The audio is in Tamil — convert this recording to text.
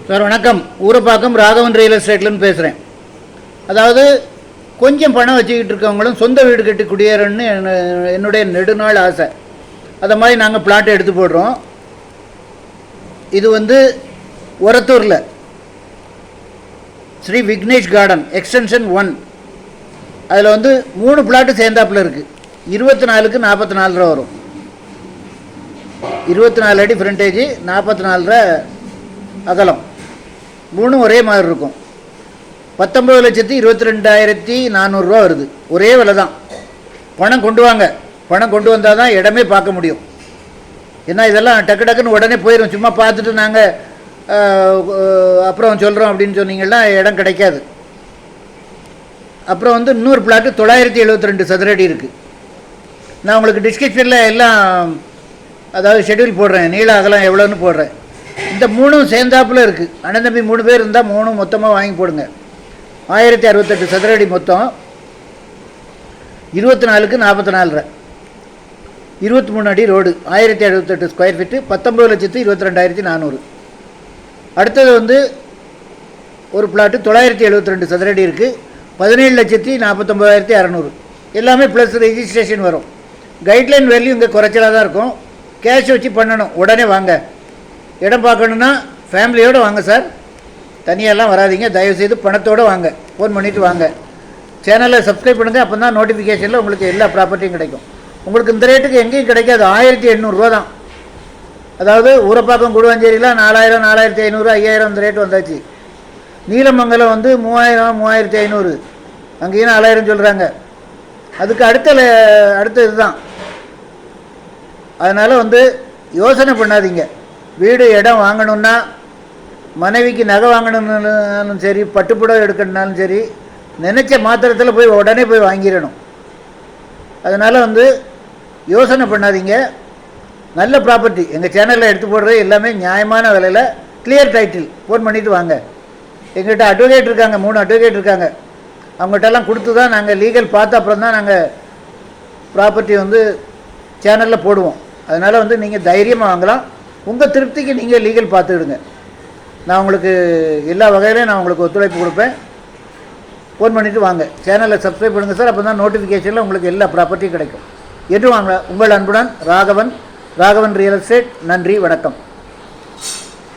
சார் வணக்கம். ஊரப்பாக்கம் ராகவன் ரியல் எஸ்டேட்லேருந்து பேசுகிறேன். அதாவது கொஞ்சம் பணம் வச்சுக்கிட்டு இருக்கவங்களும் சொந்த வீடு கட்டி குடியேறன்னு என்னுடைய நெடுநாள் ஆசை. அதை மாதிரி நாங்கள் பிளாட் எடுத்து போடுறோம். இது ஒரத்தூரில் ஸ்ரீ விக்னேஷ் கார்டன் எக்ஸ்டென்ஷன் 1. அதில் 3 பிளாட்டு சேர்ந்தாப்பில் இருக்குது. 24க்கு 44 வரும். 24 அடி ஃப்ரண்டேஜ், 44 அகலம், 3 ஒரே மாதிரி இருக்கும். 19,22,400 வருது. ஒரே விலை தான். பணம் கொண்டு வாங்க. பணம் கொண்டு வந்தால் தான் இடமே பார்க்க முடியும். ஏன்னா இதெல்லாம் டக்கு டக்குன்னு உடனே போயிடும். சும்மா பார்த்துட்டு நாங்கள் அப்புறம் சொல்கிறோம் அப்படின்னு சொன்னீங்கன்னா இடம் கிடைக்காது. அப்புறம் இன்னொரு பிளாட்டு 972 சதுரடி இருக்குது. நான் உங்களுக்கு டிஸ்கிரிப்ஷனில் எல்லாம் அதாவது ஷெட்யூல் போடுறேன், நீள அகலம் எவ்வளோன்னு போடுறேன். இந்த 3 சேர்ந்தாப்பில் இருக்குது. அண்ணன் தம்பி 3 பேர் இருந்தால் 3 மொத்தமாக வாங்கி போடுங்க. 1068 சதுரடி மொத்தம். 24க்கு 44, 23 அடி ரோடு, 1068 ஸ்கொயர் ஃபீட்டு, 19,22,400. அடுத்தது ஒரு பிளாட்டு 972 சதுரடி இருக்குது. 17,49,600. எல்லாமே ப்ளஸ் ரெஜிஸ்ட்ரேஷன் வரும். கைட்லைன் வேல்யூ இங்கே குறைச்சலாக தான் இருக்கும். கேஷ் வச்சு பண்ணணும். உடனே வாங்க. இடம் பார்க்கணுன்னா ஃபேமிலியோடு வாங்க சார். தனியாலாம் வராதிங்க. தயவுசெய்து பணத்தோடு வாங்க. ஃபோன் பண்ணிவிட்டு வாங்க. சேனலை சப்ஸ்கிரைப் பண்ணுங்கள். அப்போ தான் நோட்டிஃபிகேஷனில் உங்களுக்கு எல்லா ப்ராப்பர்ட்டியும் கிடைக்கும். உங்களுக்கு இந்த ரேட்டுக்கு எங்கேயும் கிடைக்காது. 1,800 தான். அதாவது ஊரப்பாக்கம் கூடுவாஞ்சேரியில் 4,000, 4,500, 5,000 இந்த ரேட்டு வந்தாச்சு. நீலமங்கலம் 3,000, 3,500. அங்கேயும் 4,000 சொல்கிறாங்க. அதுக்கு அடுத்த இதுதான். அதனால் யோசனை பண்ணாதீங்க. வீடு இடம் வாங்கணுன்னா, மனைவிக்கு நகை வாங்கணுன்னாலும் சரி, பட்டுப்புடவை எடுக்கணுன்னாலும் சரி, நினச்ச மாத்திரத்தில் போய் உடனே போய் வாங்கிடணும். அதனால் யோசனை பண்ணாதீங்க. நல்ல ப்ராப்பர்ட்டி எங்கள் சேனலில் எடுத்து போடுறது எல்லாமே நியாயமான விலையில், கிளியர் டைட்டில். ஃபோன் பண்ணிவிட்டு வாங்க. எங்கள்கிட்ட அட்வொகேட் இருக்காங்க, 3 அட்வொகேட் இருக்காங்க. அவங்ககிட்டலாம் கொடுத்து தான் நாங்கள் லீகல் பார்த்த அப்புறம் தான் நாங்கள் ப்ராப்பர்ட்டி சேனலில் போடுவோம். அதனால் நீங்கள் தைரியமாக வாங்கலாம். உங்கள் திருப்திக்கு நீங்கள் லீகல் பார்த்துக்கிடுங்க. நான் உங்களுக்கு எல்லா வகையிலையும் நான் உங்களுக்கு ஒத்துழைப்பு கொடுப்பேன். ஃபோன் பண்ணிவிட்டு வாங்க. சேனலை சப்ஸ்கிரைப் பண்ணுங்கள் சார். அப்போ தான் நோட்டிஃபிகேஷனில் உங்களுக்கு எல்லா ப்ராப்பர்ட்டியும் கிடைக்கும். என்று வாங்க. உங்கள் அன்புடன் ராகவன் ரியல் எஸ்டேட். நன்றி, வணக்கம்.